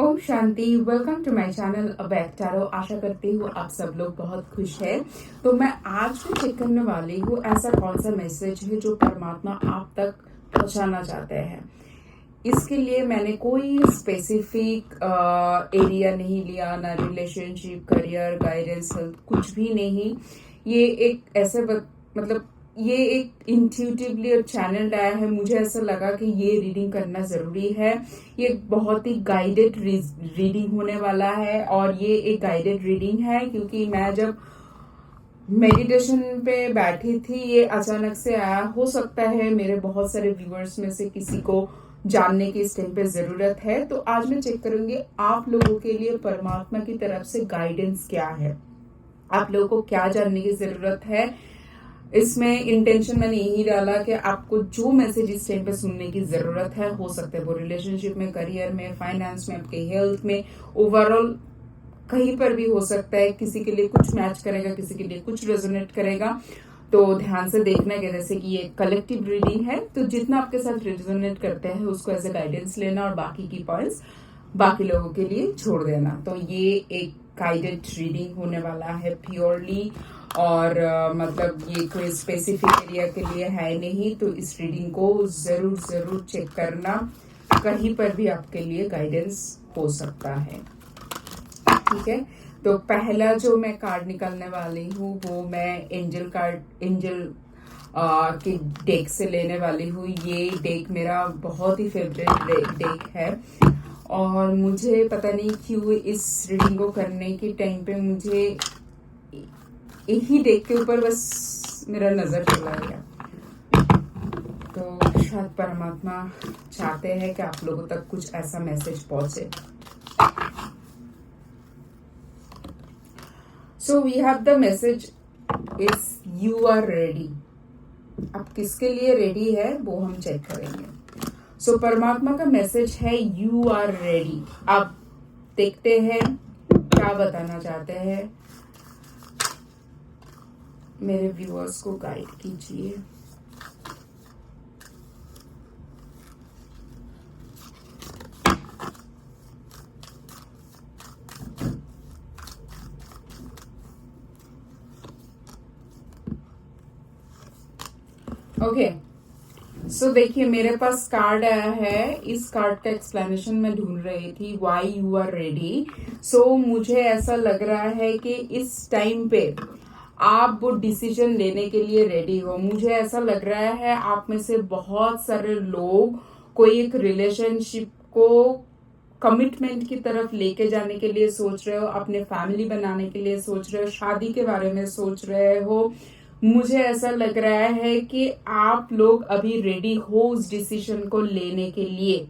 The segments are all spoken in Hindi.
ओम शांति। वेलकम टू माय चैनल अबैक टैरो। आशा करती हूँ आप सब लोग बहुत खुश हैं। तो मैं आज भी चेक करने वाली हूँ ऐसा कौन सा मैसेज है जो परमात्मा आप तक पहुंचाना चाहते हैं। इसके लिए मैंने कोई स्पेसिफिक एरिया नहीं लिया, ना रिलेशनशिप, करियर, गाइडेंस, हेल्थ, कुछ भी नहीं। ये एक ऐसे मतलब ये एक इंट्यूटिवली चैनल आया है। मुझे ऐसा लगा कि ये रीडिंग करना जरूरी है। ये बहुत ही गाइडेड रीडिंग होने वाला है और ये एक गाइडेड रीडिंग है क्योंकि मैं जब मेडिटेशन पे बैठी थी ये अचानक से आया। हो सकता है मेरे बहुत सारे व्यूअर्स में से किसी को जानने की इस टाइम पे जरूरत है, तो आज मैं चेक करूंगी आप लोगों के लिए परमात्मा की तरफ से गाइडेंस क्या है, आप लोगों को क्या जानने की जरूरत है। इसमें इंटेंशन मैंने यही डाला कि आपको जो मैसेज इस टाइम पे सुनने की जरूरत है, हो सकता है वो रिलेशनशिप में, करियर में, फाइनेंस में, आपके हेल्थ में, ओवरऑल कहीं पर भी हो सकता है। किसी के लिए कुछ मैच करेगा, किसी के लिए कुछ रेजोनेट करेगा। तो ध्यान से देखना कि जैसे कि ये कलेक्टिव रीडिंग है, तो जितना आपके साथ रेजोनेट करते हैं उसको एज ए गाइडेंस लेना और बाकी की पॉइंट्स बाकी लोगों के लिए छोड़ देना। तो ये एक गाइडेड रीडिंग होने वाला है प्योरली, और मतलब ये कोई स्पेसिफिक एरिया के लिए है नहीं। तो इस रीडिंग को जरूर जरूर चेक करना, कहीं पर भी आपके लिए गाइडेंस हो सकता है। ठीक है, तो पहला जो मैं कार्ड निकालने वाली हूँ वो मैं एंजल के डेक से लेने वाली हूँ। ये डेक मेरा बहुत ही फेवरेट डेक है और मुझे पता नहीं क्यों इस रीडिंग को करने के टाइम पे मुझे यही डेक के ऊपर बस मेरा नजर चला गया। तो शायद परमात्मा चाहते हैं कि आप लोगों तक कुछ ऐसा मैसेज पहुंचे। So we have the message is you are ready। आप किसके लिए रेडी है वो हम चेक करेंगे। So परमात्मा का मैसेज है you are ready। आप देखते हैं क्या बताना चाहते हैं। मेरे व्यूअर्स को गाइड कीजिए। ओके, सो देखिए मेरे पास कार्ड आया है। इस कार्ड का एक्सप्लेनेशन मैं ढूंढ रही थी, वाई यू आर रेडी। सो मुझे ऐसा लग रहा है कि इस टाइम पे आप वो डिसीजन लेने के लिए रेडी हो। मुझे ऐसा लग रहा है आप में से बहुत सारे लोग कोई एक रिलेशनशिप को कमिटमेंट की तरफ लेके जाने के लिए सोच रहे हो, अपने फैमिली बनाने के लिए सोच रहे हो, शादी के बारे में सोच रहे हो। मुझे ऐसा लग रहा है कि आप लोग अभी रेडी हो उस डिसीजन को लेने के लिए।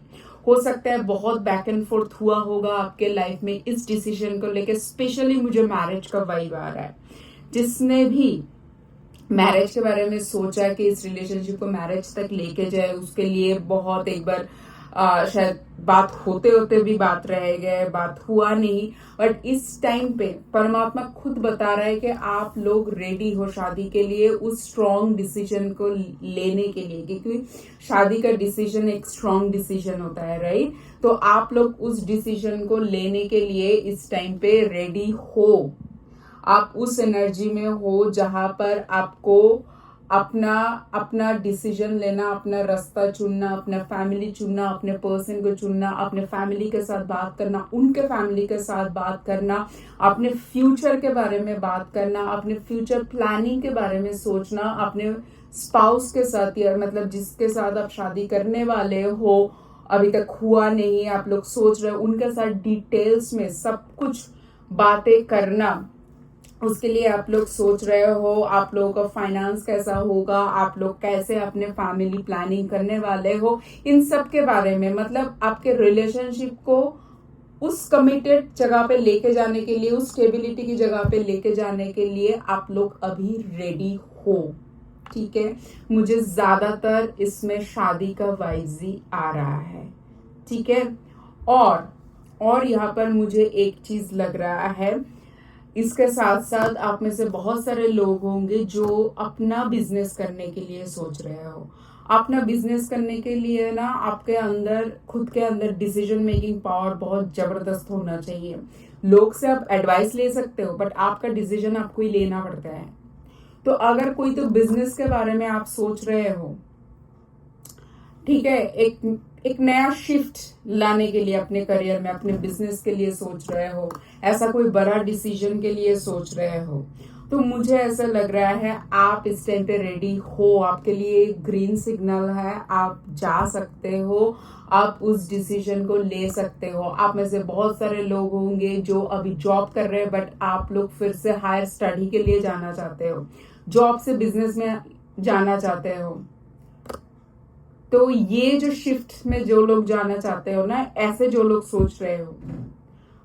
हो सकता है बहुत बैक एंड फोर्थ हुआ होगा आपके लाइफ में इस डिसीजन को लेके। स्पेशली मुझे मैरिज का वाइब आ रहा है। जिसने भी मैरिज के बारे में सोचा कि इस रिलेशनशिप को मैरिज तक लेके जाए, उसके लिए बहुत एक बार शायद बात होते होते भी बात रह गए, बात हुआ नहीं। बट इस टाइम पे परमात्मा खुद बता रहा है कि आप लोग रेडी हो शादी के लिए, उस स्ट्रॉन्ग डिसीजन को लेने के लिए, क्योंकि शादी का डिसीजन एक स्ट्रॉन्ग डिसीजन होता है, राइट। तो आप लोग उस डिसीजन को लेने के लिए इस टाइम पे रेडी हो। आप उस एनर्जी में हो जहां पर आपको अपना डिसीजन लेना, अपना रास्ता चुनना, अपना फैमिली चुनना, अपने पर्सन को चुनना, अपने फैमिली के साथ बात करना, उनके फैमिली के साथ बात करना, अपने फ्यूचर के बारे में बात करना, अपने फ्यूचर प्लानिंग के बारे में सोचना, अपने स्पाउस के साथ या मतलब जिसके साथ आप शादी करने वाले हो, अभी तक हुआ नहीं, आप लोग सोच रहे हो, उनके साथ डिटेल्स में सब कुछ बातें करना। उसके लिए आप लोग सोच रहे हो आप लोगों का फाइनेंस कैसा होगा, आप लोग कैसे अपने फैमिली प्लानिंग करने वाले हो, इन सब के बारे में, मतलब आपके रिलेशनशिप को उस कमिटेड जगह पे लेके जाने के लिए, उस स्टेबिलिटी की जगह पे लेके जाने के लिए आप लोग अभी रेडी हो। ठीक है, मुझे ज्यादातर इसमें शादी का वाइब्स ही आ रहा है। ठीक है, और यहाँ पर मुझे एक चीज लग रहा है, इसके साथ साथ आप में से बहुत सारे लोग होंगे जो अपना बिजनेस करने के लिए सोच रहे हो। अपना बिजनेस करने के लिए ना आपके अंदर खुद के अंदर डिसीजन मेकिंग पावर बहुत जबरदस्त होना चाहिए। लोग से आप एडवाइस ले सकते हो बट आपका डिसीजन आपको ही लेना पड़ता है। तो अगर कोई तो बिजनेस के बारे में आप सोच रहे हो, ठीक है, एक नया शिफ्ट लाने के लिए अपने करियर में, अपने बिजनेस के लिए सोच रहे हो, ऐसा कोई बड़ा डिसीजन के लिए सोच रहे हो, तो मुझे ऐसा लग रहा है आप इस टाइम पे रेडी हो। आपके लिए ग्रीन सिग्नल है, आप जा सकते हो, आप उस डिसीजन को ले सकते हो। आप में से बहुत सारे लोग होंगे जो अभी जॉब कर रहे हैं बट आप लोग फिर से हायर स्टडी के लिए जाना चाहते हो, जॉब से बिजनेस में जाना चाहते हो। तो ये जो शिफ्ट में जो लोग जाना चाहते हो ना, ऐसे जो लोग सोच रहे हो,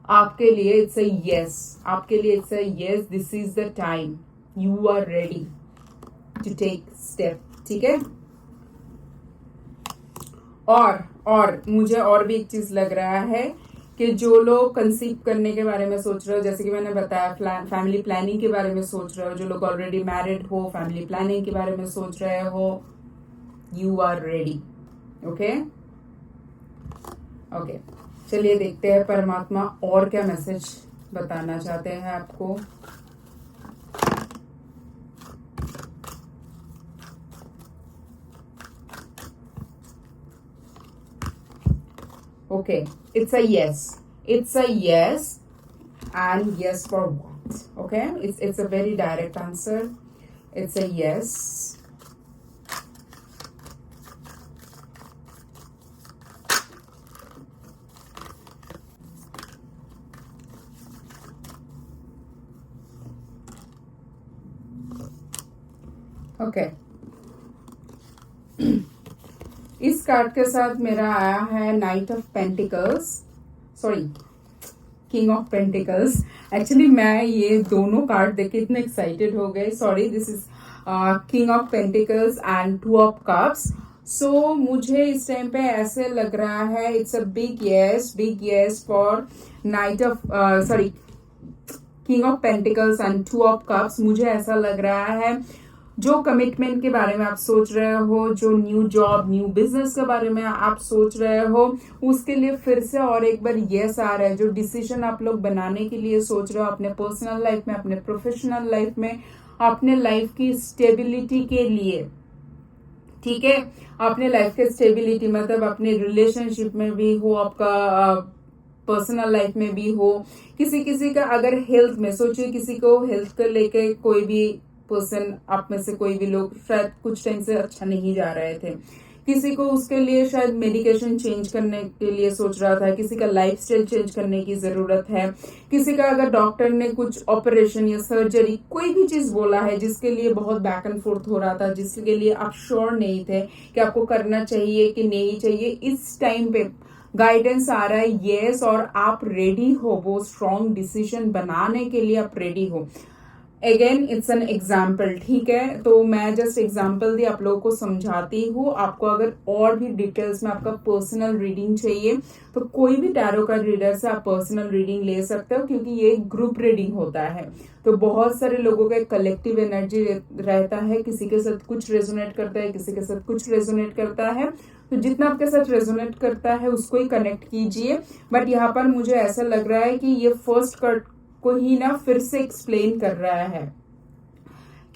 आपके लिए इट्स अ यस, आपके लिए it's a yes, this is the time, you are ready to take step, ठीक है। और मुझे और भी एक चीज लग रहा है कि जो लोग कंसीव करने के बारे में सोच रहे हो, जैसे कि मैंने बताया फैमिली प्लानिंग के बारे में सोच रहे हो, जो लोग ऑलरेडी मैरिड हो, फैमिली प्लानिंग के बारे में सोच रहे हो, you are ready. Okay okay, चलिए देखते हैं परमात्मा और क्या मैसेज बताना चाहते हैं आपको। Okay, it's a yes, it's a yes, and yes for what? Okay, it's a very direct answer, it's a yes. Okay, इस कार्ड के साथ मेरा आया है night of pentacles, sorry king of pentacles. Actually मैं ये दोनों कार्ड देख के इतने एक्साइटेड हो गए, sorry, this is king of pentacles and two of cups. So मुझे इस टाइम पे ऐसे लग रहा है it's a big yes for knight of sorry king of pentacles and two of cups. मुझे ऐसा लग रहा है जो कमिटमेंट के बारे में आप सोच रहे हो, जो न्यू जॉब, न्यू बिजनेस के बारे में आप सोच रहे हो, उसके लिए फिर से और एक बार यस आ रहा है। जो डिसीजन आप लोग बनाने के लिए सोच रहे हो अपने पर्सनल लाइफ में, अपने प्रोफेशनल लाइफ में, अपने लाइफ की स्टेबिलिटी के लिए, ठीक है, अपने लाइफ के स्टेबिलिटी मतलब अपने रिलेशनशिप में भी हो, आपका पर्सनल लाइफ में भी हो, किसी का अगर हेल्थ में सोचिए, किसी को हेल्थ को लेके कोई भी पर्सन, आप में से कोई भी लोग शायद कुछ टाइम से अच्छा नहीं जा रहे थे, किसी को उसके लिए शायद मेडिकेशन चेंज करने के लिए सोच रहा था, किसी का लाइफस्टाइल चेंज करने की जरूरत है, किसी का अगर डॉक्टर ने कुछ ऑपरेशन या सर्जरी कोई भी चीज बोला है जिसके लिए बहुत बैक एंड फोर्थ हो रहा था, जिसके लिए आप श्योर नहीं थे कि आपको करना चाहिए कि नहीं चाहिए, इस टाइम पे गाइडेंस आ रहा है यस, और आप रेडी हो वो स्ट्रॉन्ग डिसीजन बनाने के लिए, आप रेडी हो। अगेन इट्स एन एग्जाम्पल, ठीक है, तो मैं जस्ट एग्जाम्पल दी आप लोगों को समझाती हूँ। आपको अगर और भी डिटेल्स में आपका पर्सनल रीडिंग चाहिए तो कोई भी टैरो का रीडर से आप पर्सनल रीडिंग ले सकते हो, क्योंकि ये ग्रुप रीडिंग होता है तो बहुत सारे लोगों का कलेक्टिव एनर्जी रहता है, किसी के साथ कुछ रेजोनेट करता है, किसी के साथ कुछ रेजोनेट करता है, तो जितना आपके साथ रेजोनेट करता है उसको ही कनेक्ट कीजिए। बट यहाँ पर मुझे ऐसा लग रहा है कि ये फर्स्ट कार्ड को ही ना फिर से एक्सप्लेन कर रहा है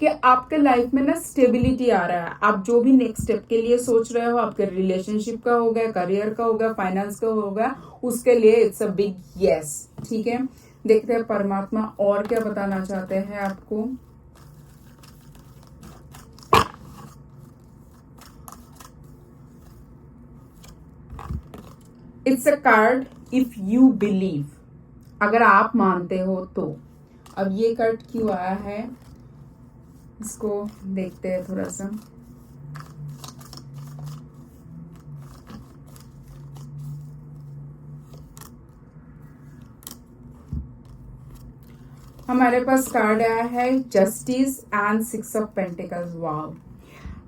कि आपके लाइफ में ना स्टेबिलिटी आ रहा है। आप जो भी नेक्स्ट स्टेप के लिए सोच रहे हो, आपके रिलेशनशिप का होगा, करियर का होगा, फाइनेंस का होगा, उसके लिए इट्स अ बिग यस, ठीक है। देखते हैं परमात्मा और क्या बताना चाहते हैं आपको। It's a card if you believe, अगर आप मानते हो तो। अब ये कार्ड क्यों आया है इसको देखते हैं थोड़ा सा। हमारे पास कार्ड आया है justice and six of pentacles. Wow,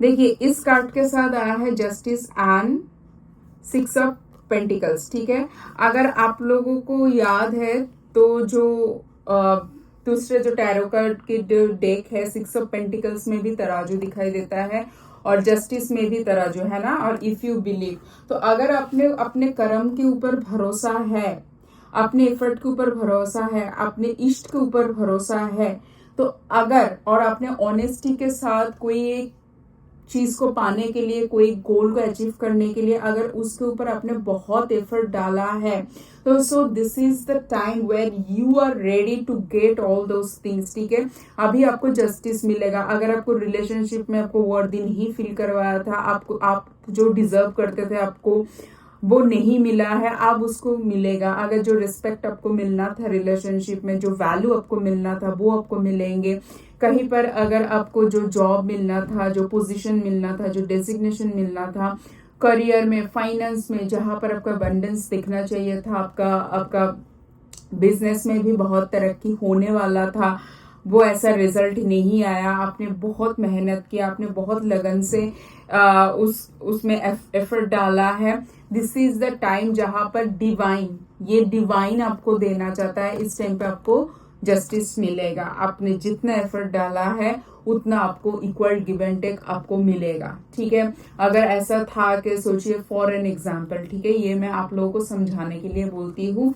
देखिए इस कार्ड के साथ आया है justice and six of pentacles, ठीक है। अगर आप लोगों को याद है तो जो दूसरे जो टैरो कार्ड की जो डेक है, सिक्स ऑफ पेंटिकल्स में भी तराजू दिखाई देता है, और जस्टिस में भी तराजू है ना, और इफ यू बिलीव, तो अगर आपने अपने कर्म के ऊपर भरोसा है, अपने एफर्ट के ऊपर भरोसा है, अपने इष्ट के ऊपर भरोसा है, तो अगर और आपने ऑनेस्टी के साथ कोई एक चीज को पाने के लिए, कोई गोल को अचीव करने के लिए अगर उसके ऊपर आपने बहुत एफर्ट डाला है, तो so this is the time where you are ready to get all those things, ठीक है। अभी आपको जस्टिस मिलेगा। अगर आपको रिलेशनशिप में आपको वर्दी नहीं फील करवाया था, आपको आप जो डिजर्व करते थे आपको वो नहीं मिला है, अब उसको मिलेगा। अगर जो रिस्पेक्ट आपको मिलना था रिलेशनशिप में, जो वैल्यू आपको मिलना था, वो आपको मिलेंगे। कहीं पर अगर आपको जो जॉब मिलना था, जो पोजीशन मिलना था, जो डेजिग्नेशन मिलना था, करियर में, फाइनेंस में, जहां पर आपका अबंडेंस दिखना चाहिए था, आपका बिजनेस में भी बहुत तरक्की होने वाला था, वो ऐसा रिजल्ट नहीं आया। आपने बहुत मेहनत किया, आपने बहुत लगन से उसमें एफर्ट डाला है। दिस इज द टाइम जहां पर डिवाइन आपको देना चाहता है। इस टाइम पे आपको जस्टिस मिलेगा। आपने जितना एफर्ट डाला है उतना आपको इक्वल गिव एंड टेक आपको मिलेगा, ठीक है। अगर ऐसा था कि सोचिए फॉर एन एग्जाम्पल, ठीक है, ये मैं आप लोगों को समझाने के लिए बोलती हूँ,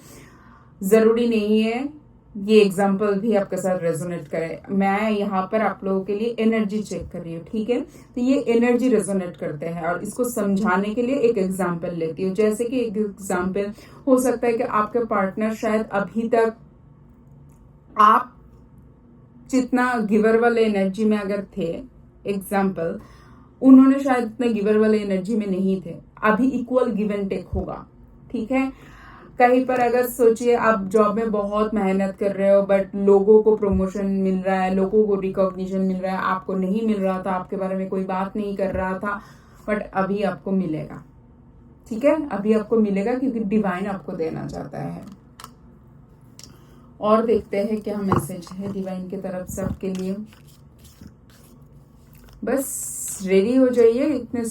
जरूरी नहीं है ये एग्जाम्पल भी आपके साथ रेजोनेट करे। मैं यहाँ पर आप लोगों के लिए एनर्जी चेक कर रही हूँ, ठीक है। तो ये एनर्जी रेजोनेट करते हैं और इसको समझाने के लिए एक एग्जाम्पल लेती हूँ। जैसे कि एक एग्जाम्पल हो सकता है कि आपके पार्टनर शायद अभी तक आप जितना गिवर वाले एनर्जी में अगर थे, एग्जाम्पल, उन्होंने शायद इतना गिवर वाले एनर्जी में नहीं थे, अभी इक्वल गिव एंड टेक होगा, ठीक है। कहीं पर अगर सोचिए आप जॉब में बहुत मेहनत कर रहे हो बट लोगों को प्रमोशन मिल रहा है, लोगों को रिकॉग्निशन मिल रहा है, आपको नहीं मिल रहा था, आपके बारे में कोई बात नहीं कर रहा था, बट अभी आपको मिलेगा, ठीक है। अभी आपको मिलेगा क्योंकि डिवाइन आपको देना चाहता है। और देखते हैं क्या मैसेज है डिवाइन की तरफ से आपके लिए। बस रेडी हो जाइए, इतने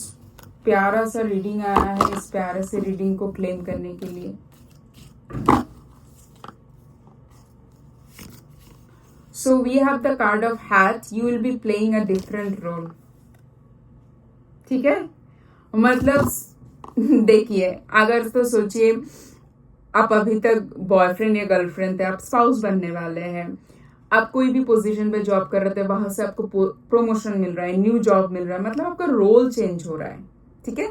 प्यारा सा रीडिंग आया है, इस प्यारे से रीडिंग को क्लेम करने के लिए। So we have the card of Hats. You will be playing a different role. ठीक है, मतलब देखिए, अगर तो सोचिए आप अभी तक बॉयफ्रेंड या गर्लफ्रेंड थे, आप स्पाउस बनने वाले हैं, आप कोई भी पोजीशन पे जॉब कर रहे थे, वहां से आपको प्रमोशन मिल रहा है, न्यू जॉब मिल रहा है, मतलब आपका रोल चेंज हो रहा है, ठीक है।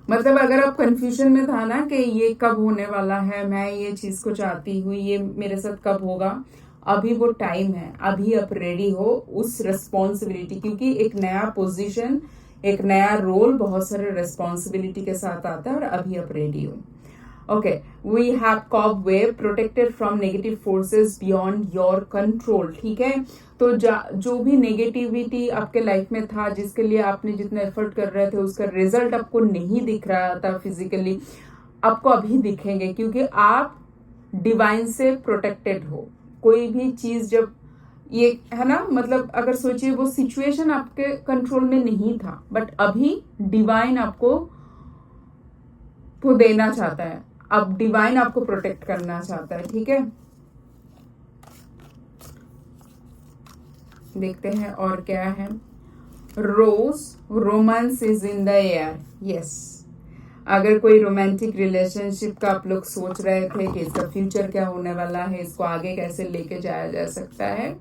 मतलब अगर आप कंफ्यूजन में था ना कि ये कब होने वाला है, मैं ये चीज को चाहती हूँ, ये मेरे साथ कब होगा, अभी वो टाइम है, अभी आप रेडी हो उस रिस्पॉन्सिबिलिटी, क्योंकि एक नया पोजीशन, एक नया रोल बहुत सारे रिस्पॉन्सिबिलिटी के साथ आता है और अभी आप रेडी हो। Okay, we have cobweb, protected from negative forces beyond your control, ठीक है। तो जो भी नेगेटिविटी आपके लाइफ में था, जिसके लिए आपने जितना एफर्ट कर रहे थे, उसका रिजल्ट आपको नहीं दिख रहा था फिजिकली, आपको अभी दिखेंगे, क्योंकि आप डिवाइन से प्रोटेक्टेड हो। कोई भी चीज जब ये है ना, मतलब अगर सोचिए वो सिचुएशन आपके कंट्रोल में नहीं था, बट अभी डिवाइन आपको देना चाहता है, अब डिवाइन आपको प्रोटेक्ट करना चाहता है, ठीक है। देखते हैं और क्या है। Rose, romance is in the air, yes. अगर कोई रोमांटिक रिलेशनशिप का आप लोग सोच रहे थे कि इसका फ्यूचर क्या होने वाला है, इसको आगे कैसे लेके जाया जा सकता है,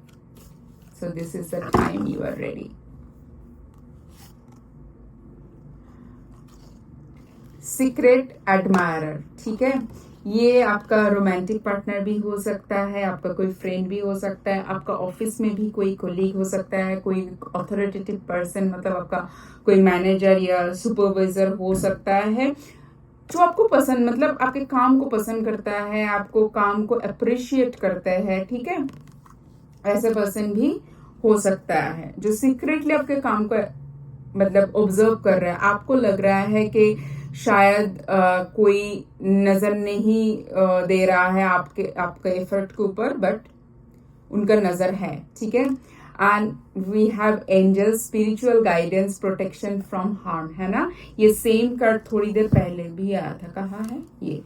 so this is the time you are ready. Secret admirer, ठीक है, ये आपका रोमांटिक पार्टनर भी हो सकता है, आपका कोई फ्रेंड भी हो सकता है, आपका ऑफिस में भी कोई कोलीग हो सकता है, कोई अथॉरिटेटिव पर्सन, मतलब आपका कोई मैनेजर या सुपरवाइजर हो सकता है, जो आपको पसंद, मतलब आपके काम को पसंद करता है, आपको काम को अप्रिशिएट करता है, ठीक है। ऐसे पर्सन भी हो सकता है जो सीक्रेटली आपके काम को मतलब ऑब्जर्व कर रहा है। आपको लग रहा है कि शायद कोई नजर नहीं दे रहा है आपके एफर्ट के ऊपर, बट उनका नजर है, ठीक है। And we have angel, spiritual guidance, protection from harm, है ना। ये सेम कार्ड थोड़ी देर पहले भी आया था, कहाँ है ये,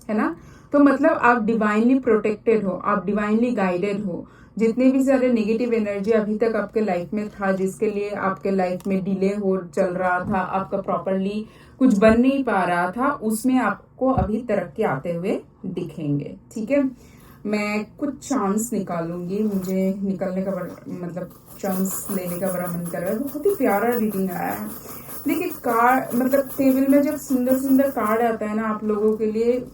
है ना। तो मतलब आप डिवाइनली प्रोटेक्टेड हो, आप डिवाइनली गाइडेड हो। जितने भी सारे नेगेटिव एनर्जी अभी तक आपके लाइफ में था, जिसके लिए आपके लाइफ में डिले हो चल रहा था, आपका प्रॉपरली कुछ बन नहीं पा रहा था, उसमें आपको अभी तरक्की आते हुए दिखेंगे। ठीक है, मैं कुछ चांस निकालूंगी, मुझे निकलने का मतलब चांस लेने का बड़ा मन कर रहा है। बहुत ही प्यारा रीडिंग आया है। देखिए कार्ड मतलब टेबल में जब सुंदर सुंदर कार्ड आता है ना आप लोगों के लिए,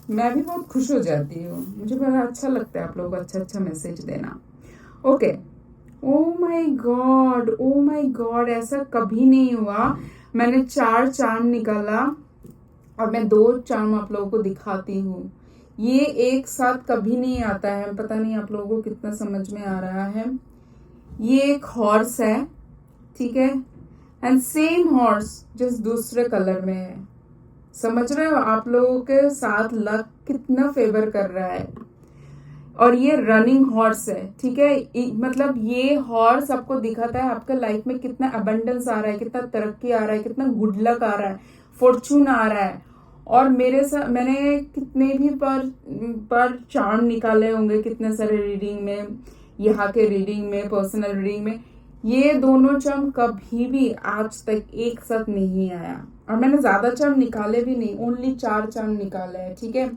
मैं भी बहुत खुश हो जाती हूँ। मुझे बड़ा अच्छा लगता है आप लोगों को अच्छा अच्छा मैसेज देना। ओके, ओ माय गॉड, ऐसा कभी नहीं हुआ। मैंने 4 चार्म निकाला और मैं 2 चार्म आप लोगों को दिखाती हूँ। ये एक साथ कभी नहीं आता है। पता नहीं आप लोगों को कितना समझ में आ रहा है। ये एक हॉर्स है, ठीक है, एंड सेम हॉर्स जस्ट दूसरे कलर में है। समझ रहे हो आप लोगों के साथ लक कितना फेवर कर रहा है। और ये रनिंग हॉर्स है, ठीक है, मतलब ये हॉर्स आपको दिखाता है आपके लाइफ में कितना अबंडेंस आ रहा है, कितना तरक्की आ रहा है, कितना गुड लक आ रहा है, फॉर्चून आ रहा है। और मेरे साथ मैंने कितने भी पर चार्म निकाले होंगे, कितने सारे रीडिंग में, यहाँ के रीडिंग में, पर्सनल रीडिंग में, ये दोनों चार्म कभी भी आज तक एक साथ नहीं आया। और मैंने ज्यादा चार्म निकाले भी नहीं, ओनली 4 चार्म निकाले हैं। ठीक है,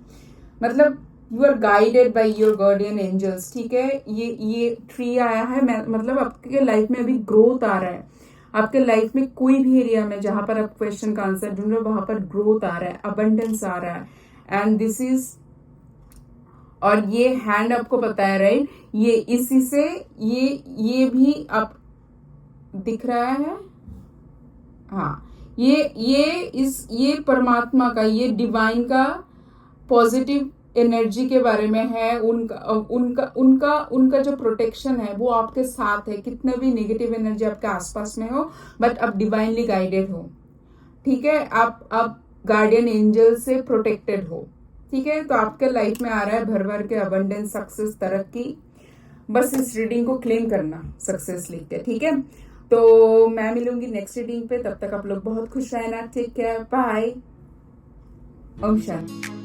मतलब you are guided by your guardian angels. ठीक है, ये ट्री आया है, मतलब आपके लाइफ में अभी ग्रोथ आ रहा है। आपके लाइफ में कोई भी एरिया में जहां पर आप क्वेश्चन का आंसर ढूंढ रहे हो, वहां पर ग्रोथ आ रहा है, अबंडेंस आ रहा है। एंड दिस इज, और ये हैंड आपको पता है राइट, ये इसी से ये भी आप दिख रहा है। हाँ, ये परमात्मा का, ये डिवाइन का पॉजिटिव एनर्जी के बारे में है। उनका जो प्रोटेक्शन है वो आपके साथ है। कितने भी नेगेटिव एनर्जी आपके आसपास में हो, बट आप डिवाइनली गाइडेड हो। ठीक है, आप गार्डियन एंजल से प्रोटेक्टेड हो। ठीक है, तो आपके लाइफ में आ रहा है भर भर के अबंडेंस, सक्सेस, तरक्की। बस इस रीडिंग को क्लेम करना सक्सेस लिख के। ठीक है, तो मैं मिलूंगी नेक्स्ट रीडिंग पे। तब तक आप लोग बहुत खुश रहना। Take care, bye, Om Shanti.